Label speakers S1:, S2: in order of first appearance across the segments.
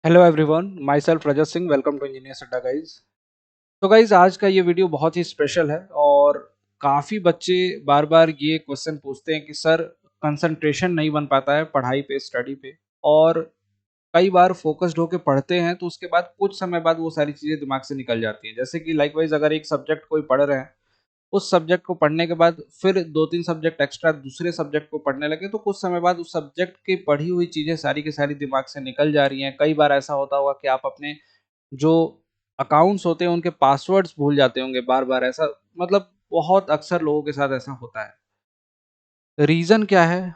S1: Hello everyone, my self Rajat Singh. Welcome to engineers Adda guys. तो guys आज का ये वीडियो बहुत ही स्पेशल है और काफ़ी बच्चे बार बार ये क्वेश्चन पूछते हैं कि सर कंसंट्रेशन नहीं बन पाता है पढ़ाई पे, स्टडी पे। और कई बार फोकस्ड होके पढ़ते हैं तो उसके बाद कुछ समय बाद वो सारी चीज़ें दिमाग से निकल जाती हैं। जैसे कि लाइकवाइज अगर एक सब्जेक्ट कोई पढ़ रहे हैं, उस सब्जेक्ट को पढ़ने के बाद फिर 2-3 सब्जेक्ट एक्स्ट्रा दूसरे सब्जेक्ट को पढ़ने लगे तो कुछ समय बाद उस सब्जेक्ट की पढ़ी हुई चीज़ें सारी की सारी दिमाग से निकल जा रही हैं। कई बार ऐसा होता होगा कि आप अपने जो अकाउंट्स होते हैं उनके पासवर्ड्स भूल जाते होंगे बार-बार। ऐसा मतलब बहुत अक्सर लोगों के साथ ऐसा होता है। रीज़न क्या है?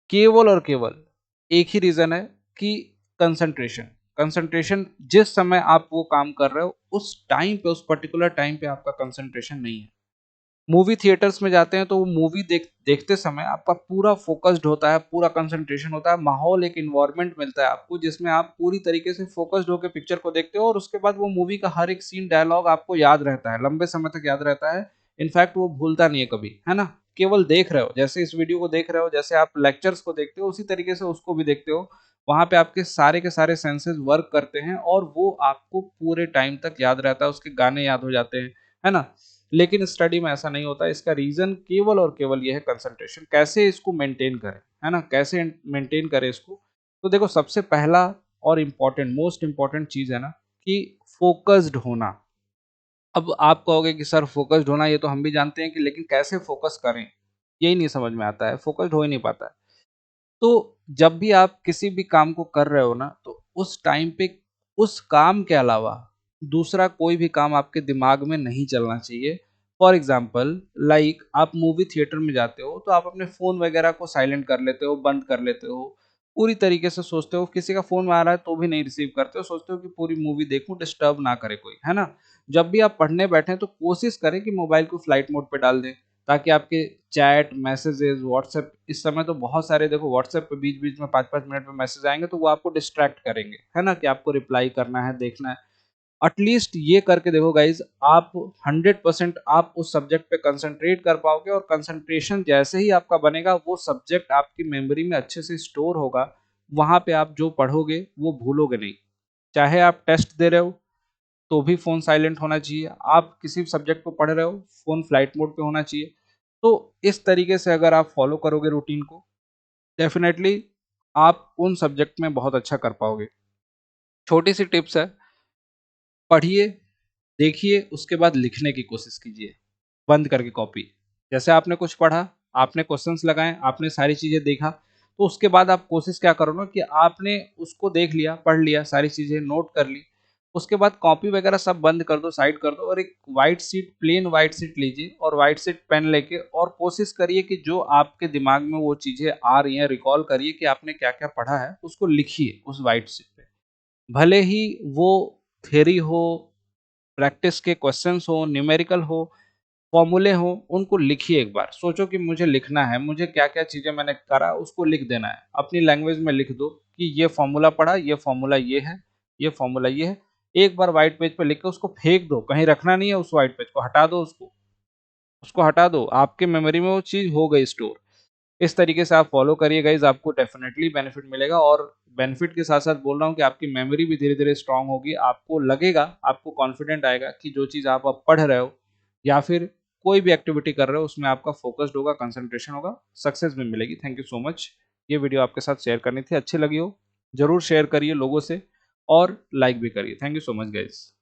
S1: केवल और केवल एक ही रीज़न है कि कंसंट्रेशन। कंसंट्रेशन जिस समय आप वो काम कर रहे हो, उस टाइम पे, उस पर्टिकुलर टाइम पे आपका कंसंट्रेशन नहीं है। मूवी थिएटर्स में जाते हैं तो वो मूवी देखते समय आपका पूरा फोकस्ड होता है, पूरा कंसंट्रेशन होता है, माहौल एक एनवायरनमेंट मिलता है आपको जिसमें आप पूरी तरीके से फोकस्ड होकर पिक्चर को देखते हो और उसके बाद वो मूवी का हर एक सीन, डायलॉग आपको याद रहता है, लंबे समय तक याद रहता है। इनफैक्ट वो भूलता नहीं है कभी, है ना? केवल देख रहे हो, जैसे इस वीडियो को देख रहे हो, जैसे आप लेक्चर्स को देखते हो उसी तरीके से उसको भी देखते हो। वहां पे आपके सारे के सारे सेंसेस वर्क करते हैं और वो आपको पूरे टाइम तक याद रहता है, उसके गाने याद हो जाते हैं, है ना? लेकिन स्टडी में ऐसा नहीं होता। इसका रीजन केवल और केवल ये है कंसंट्रेशन। कैसे इसको मेंटेन करें, है ना? कैसे मेंटेन करें इसको? तो देखो, सबसे पहला और इम्पोर्टेंट, मोस्ट इम्पोर्टेंट चीज है ना कि फोकस्ड होना। अब आप कहोगे कि सर फोकस्ड होना ये तो हम भी जानते हैं कि, लेकिन कैसे फोकस करें यही नहीं समझ में आता है, फोकस्ड हो ही नहीं पाता है। तो जब भी आप किसी भी काम को कर रहे हो ना, तो उस टाइम पे उस काम के अलावा दूसरा कोई भी काम आपके दिमाग में नहीं चलना चाहिए। फॉर एग्जाम्पल, लाइक आप मूवी थिएटर में जाते हो तो आप अपने फ़ोन वगैरह को साइलेंट कर लेते हो, बंद कर लेते हो। पूरी तरीके से सोचते हो, किसी का फ़ोन आ रहा है तो भी नहीं रिसीव करते हो, सोचते हो कि पूरी मूवी देखूँ, डिस्टर्ब ना करे कोई, है ना? जब भी आप पढ़ने बैठें तो कोशिश करें कि मोबाइल को फ्लाइट मोड पे डाल दें, ताकि आपके चैट, मैसेजेस, व्हाट्सएप, इस समय तो बहुत सारे, देखो व्हाट्सएप पे बीच-बीच में 5-5 मिनट में मैसेज आएँगे तो वो आपको डिस्ट्रैक्ट करेंगे, है ना? कि आपको रिप्लाई करना है, देखना है। एटलीस्ट ये करके देखो गाइज़, आप 100% आप उस सब्जेक्ट पे कंसंट्रेट कर पाओगे और कंसंट्रेशन जैसे ही आपका बनेगा, वो सब्जेक्ट आपकी मेमोरी में अच्छे से स्टोर होगा। वहाँ पे आप जो पढ़ोगे वो भूलोगे नहीं। चाहे आप टेस्ट दे रहे हो तो भी फ़ोन साइलेंट होना चाहिए। आप किसी सब्जेक्ट को पढ़ रहे हो, फ़ोन फ्लाइट मोड पे होना चाहिए। तो इस तरीके से अगर आप फ़ॉलो करोगे रूटीन को, डेफ़िनेटली आप उन सब्जेक्ट में बहुत अच्छा कर पाओगे। छोटी-सी टिप्स है, पढ़िए, देखिए, उसके बाद लिखने की कोशिश कीजिए, बंद करके कॉपी। जैसे आपने कुछ पढ़ा, आपने क्वेश्चन्स लगाए, आपने सारी चीज़ें देखा, तो उसके बाद आप कोशिश क्या करो ना कि आपने उसको देख लिया, पढ़ लिया, सारी चीज़ें नोट कर ली। उसके बाद कॉपी वगैरह सब बंद कर दो, साइड कर दो और एक white sheet, plain white sheet लीजिए और व्हाइट शीट पेन लेके और कोशिश करिए कि जो आपके दिमाग में वो चीज़ें आ रही हैं, रिकॉल करिए कि आपने क्या-क्या पढ़ा है, उसको लिखिए उस व्हाइट शीट पे। भले ही वो थ्योरी हो, प्रैक्टिस के क्वेश्चंस हो, न्यूमेरिकल हो, फॉर्मूले हो, उनको लिखिए एक बार। सोचो कि मुझे लिखना है, मुझे क्या-क्या चीज़ें मैंने करा उसको लिख देना है। अपनी लैंग्वेज में लिख दो कि ये फॉर्मूला पढ़ा, ये फॉर्मूला ये है, ये फॉर्मूला ये है। एक बार व्हाइट पेज पे लिख के उसको फेंक दो, कहीं रखना नहीं है उस व्हाइट पेज को, हटा दो उसको। उसको हटा दो, आपके मेमोरी में वो चीज़ हो गई स्टोर। इस तरीके से आप फॉलो करिए गाइज़, आपको डेफ़िनेटली बेनिफिट मिलेगा और बेनिफिट के साथ-साथ बोल रहा हूँ कि आपकी मेमोरी भी धीरे-धीरे स्ट्रॉन्ग होगी। आपको लगेगा, आपको कॉन्फिडेंट आएगा कि जो चीज़ आप अब पढ़ रहे हो या फिर कोई भी एक्टिविटी कर रहे हो, उसमें आपका फ़ोकस्ड होगा, कंसंट्रेशन होगा, सक्सेस भी मिलेगी। Thank you so much. ये वीडियो आपके साथ शेयर करनी थी, अच्छी लगी हो, ज़रूर शेयर करिए लोगों से और लाइक भी करिए। Thank you so much guys.